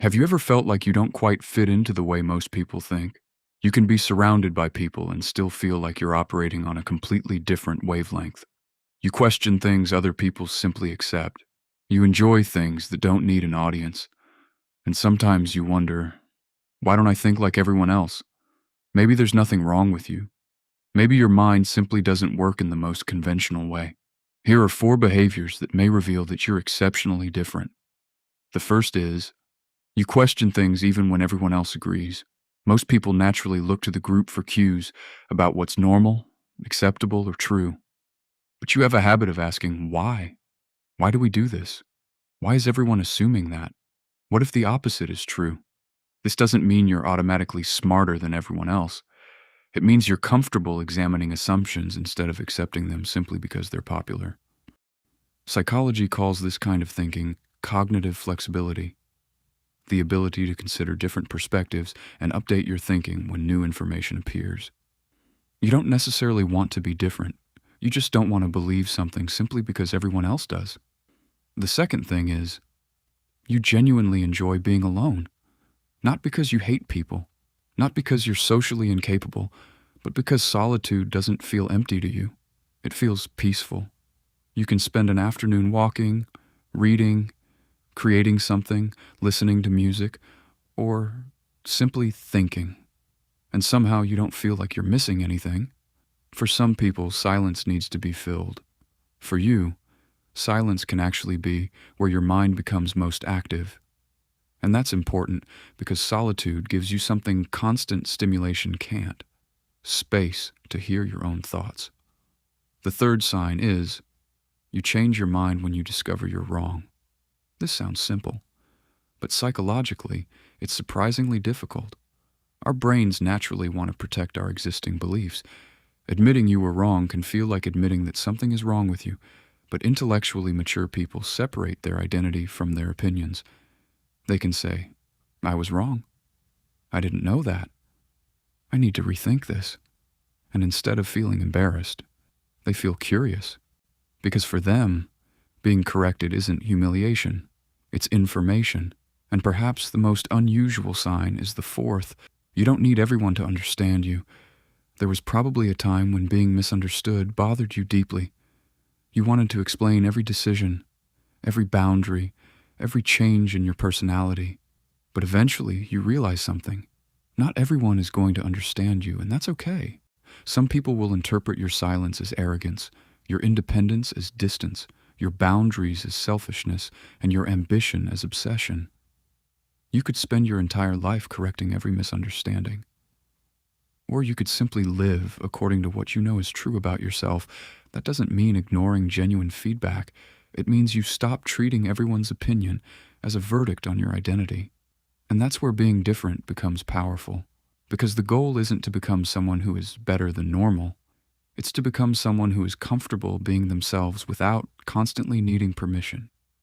Have you ever felt like you don't quite fit into the way most people think? You can be surrounded by people and still feel like you're operating on a completely different wavelength. You question things other people simply accept. You enjoy things that don't need an audience. And sometimes you wonder, why don't I think like everyone else? Maybe there's nothing wrong with you. Maybe your mind simply doesn't work in the most conventional way. Here are 4 behaviors that may reveal that you're exceptionally different. The first is, you question things even when everyone else agrees. Most people naturally look to the group for cues about what's normal, acceptable, or true. But you have a habit of asking, why? Why do we do this? Why is everyone assuming that? What if the opposite is true? This doesn't mean you're automatically smarter than everyone else. It means you're comfortable examining assumptions instead of accepting them simply because they're popular. Psychology calls this kind of thinking cognitive flexibility, the ability to consider different perspectives and update your thinking when new information appears. You don't necessarily want to be different. You just don't want to believe something simply because everyone else does. The second thing is, you genuinely enjoy being alone. Not because you hate people, not because you're socially incapable, but because solitude doesn't feel empty to you. It feels peaceful. You can spend an afternoon walking, reading, creating something, listening to music, or simply thinking. And somehow you don't feel like you're missing anything. For some people, silence needs to be filled. For you, silence can actually be where your mind becomes most active. And that's important because solitude gives you something constant stimulation can't: space to hear your own thoughts. The third sign is, you change your mind when you discover you're wrong. This sounds simple, but psychologically, it's surprisingly difficult. Our brains naturally want to protect our existing beliefs. Admitting you were wrong can feel like admitting that something is wrong with you, but intellectually mature people separate their identity from their opinions. They can say, I was wrong. I didn't know that. I need to rethink this. And instead of feeling embarrassed, they feel curious. Because for them, being corrected isn't humiliation, it's information. And perhaps the most unusual sign is the fourth. You don't need everyone to understand you. There was probably a time when being misunderstood bothered you deeply. You wanted to explain every decision, every boundary, every change in your personality. But eventually you realize something. Not everyone is going to understand you, and that's okay. Some people will interpret your silence as arrogance, your independence as distance, your boundaries as selfishness, and your ambition as obsession. You could spend your entire life correcting every misunderstanding. Or you could simply live according to what you know is true about yourself. That doesn't mean ignoring genuine feedback. It means you stop treating everyone's opinion as a verdict on your identity. And that's where being different becomes powerful. Because the goal isn't to become someone who is better than normal. It's to become someone who is comfortable being themselves without constantly needing permission.